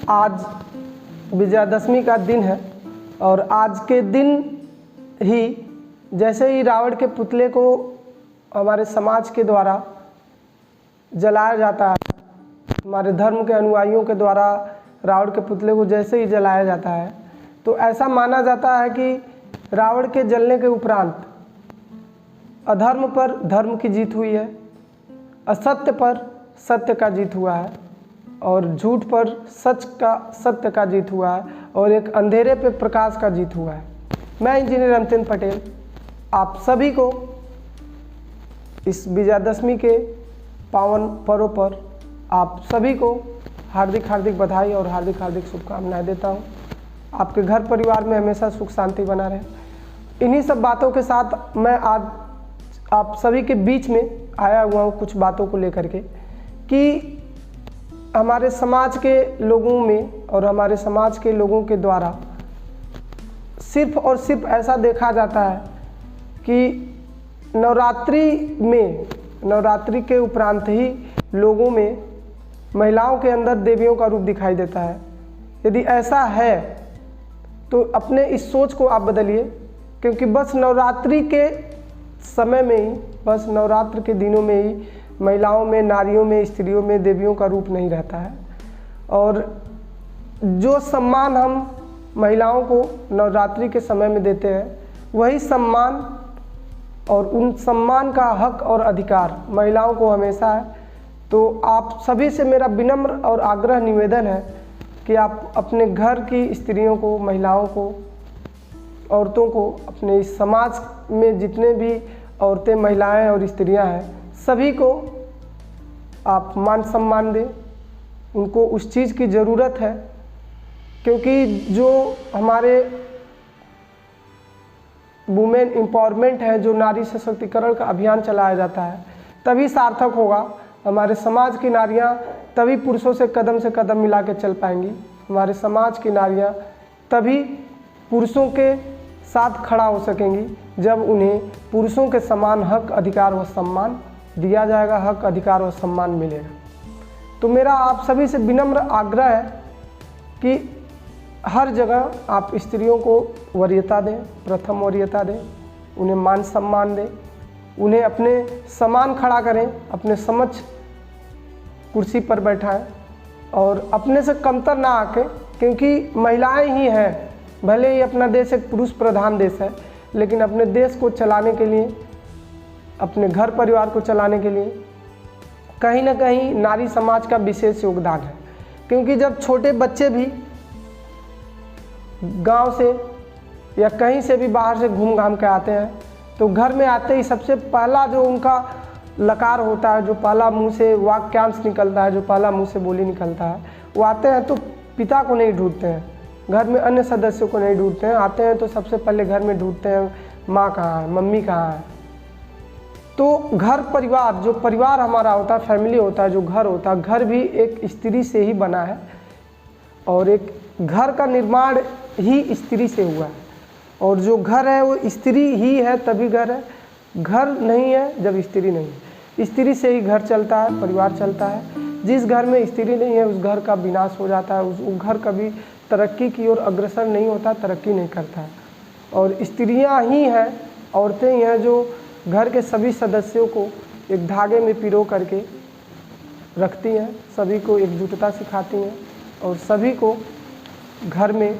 आज विजयादशमी का दिन है और आज के दिन ही जैसे ही रावण के पुतले को हमारे समाज के द्वारा जलाया जाता है, हमारे धर्म के अनुयायियों के द्वारा रावण के पुतले को जैसे ही जलाया जाता है तो ऐसा माना जाता है कि रावण के जलने के उपरांत अधर्म पर धर्म की जीत हुई है, असत्य पर सत्य का जीत हुआ है और झूठ पर सत्य का जीत हुआ है और एक अंधेरे पे प्रकाश का जीत हुआ है। मैं इंजीनियर अमितेंद्र पटेल आप सभी को इस विजयादशमी के पावन पर्व पर आप सभी को हार्दिक बधाई और हार्दिक शुभकामनाएं देता हूं। आपके घर परिवार में हमेशा सुख शांति बना रहे। इन्हीं सब बातों के साथ मैं आज आप सभी के बीच में आया हुआ हूँ कुछ बातों को लेकर के कि हमारे समाज के लोगों में और हमारे समाज के लोगों के द्वारा सिर्फ और सिर्फ ऐसा देखा जाता है कि नवरात्रि के उपरांत ही लोगों में महिलाओं के अंदर देवियों का रूप दिखाई देता है। यदि ऐसा है तो अपने इस सोच को आप बदलिए, क्योंकि बस नवरात्रि के समय में ही, बस नवरात्र के दिनों में ही महिलाओं में, नारियों में, स्त्रियों में देवियों का रूप नहीं रहता है। और जो सम्मान हम महिलाओं को नवरात्रि के समय में देते हैं वही सम्मान और उन सम्मान का हक और अधिकार महिलाओं को हमेशा है। तो आप सभी से मेरा विनम्र और आग्रह निवेदन है कि आप अपने घर की स्त्रियों को, महिलाओं को, औरतों को, अपने इस समाज में जितने भी औरतें, महिलाएं और स्त्रियां हैं सभी को आप मान सम्मान दें। उनको उस चीज़ की ज़रूरत है, क्योंकि जो हमारे वुमेन एम्पावरमेंट है, जो नारी सशक्तिकरण का अभियान चलाया जाता है, तभी सार्थक होगा। हमारे समाज की नारियां तभी पुरुषों से कदम मिला के चल पाएंगी। हमारे समाज की नारियां तभी पुरुषों के साथ खड़ा हो सकेंगी जब उन्हें पुरुषों के समान हक, अधिकार व सम्मान दिया जाएगा, हक, अधिकार व सम्मान मिलेगा। तो मेरा आप सभी से विनम्र आग्रह है कि हर जगह आप स्त्रियों को वरीयता दें, प्रथम वरीयता दें, उन्हें मान सम्मान दें, उन्हें अपने समान खड़ा करें, अपने समक्ष कुर्सी पर बैठाएं और अपने से कमतर ना आके, क्योंकि महिलाएं ही हैं। भले ही अपना देश एक पुरुष प्रधान देश है, लेकिन अपने देश को चलाने के लिए, अपने घर परिवार को चलाने के लिए कहीं ना कहीं नारी समाज का विशेष योगदान है। क्योंकि जब छोटे बच्चे भी गांव से या कहीं से भी बाहर से घूम घाम के आते हैं तो घर में आते ही सबसे पहला जो उनका लकार होता है, जो पहला मुंह से वाक्यांश निकलता है, जो पहला मुंह से बोली निकलता है, वो आते हैं तो पिता को नहीं ढूंढते हैं, घर में अन्य सदस्यों को नहीं ढूंढते हैं। आते हैं तो सबसे पहले घर में ढूंढते हैं माँ कहाँ है, मम्मी कहाँ है। तो घर परिवार, जो परिवार हमारा होता है, फैमिली होता है, जो घर होता है, घर भी एक स्त्री से ही बना है और एक घर का निर्माण ही स्त्री से हुआ है। और जो घर है वो स्त्री ही है, तभी घर है। घर नहीं है जब स्त्री नहीं है। स्त्री से ही घर चलता है, परिवार चलता है। जिस घर में स्त्री नहीं है उस घर का विनाश हो जाता है, उस घर कभी तरक्की की ओर अग्रसर नहीं होता, तरक्की नहीं करता है। और स्त्रियां ही हैं, औरतें ही हैं जो घर के सभी सदस्यों को एक धागे में पिरो करके रखती हैं, सभी को एकजुटता सिखाती हैं और सभी को घर में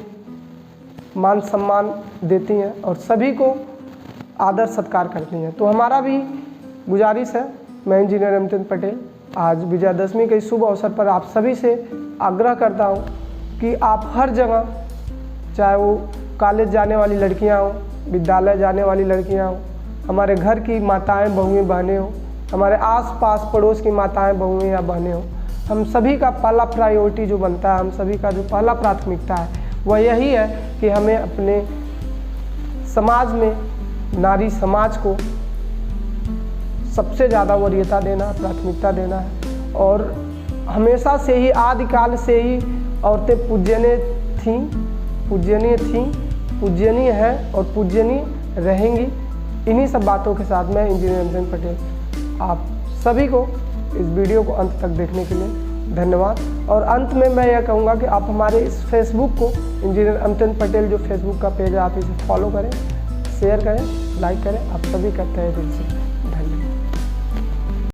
मान सम्मान देती हैं और सभी को आदर सत्कार करती हैं। तो हमारा भी गुजारिश है, मैं इंजीनियर अमितेंद्र पटेल आज विजयादशमी के शुभ अवसर पर आप सभी से आग्रह करता हूं कि आप हर जगह, चाहे वो कॉलेज जाने वाली लड़कियां हों, विद्यालय जाने वाली लड़कियां हों, हमारे घर की माताएं, बहुएं, बहनें हों, हमारे आस-पास पड़ोस की माताएं, बहुएं या बहनें हों, हम सभी का पहला प्रायोरिटी जो बनता है, हम सभी का जो पहला प्राथमिकता है वह यही है कि हमें अपने समाज में नारी समाज को सबसे ज़्यादा वरीयता देना, प्राथमिकता देना है। और हमेशा से ही, आदिकाल से ही औरतें पूजनीय थीं, पूजनीय हैं और पूजनीय रहेंगी। इन्हीं सब बातों के साथ मैं इंजीनियर अमितेंद्र पटेल आप सभी को इस वीडियो को अंत तक देखने के लिए धन्यवाद। और अंत में मैं यह कहूँगा कि आप हमारे इस फेसबुक को, इंजीनियर अमिताभ पटेल जो फेसबुक का पेज है, आप इसे फॉलो करें, शेयर करें, लाइक करें। आप सभी करते हैं दिल से।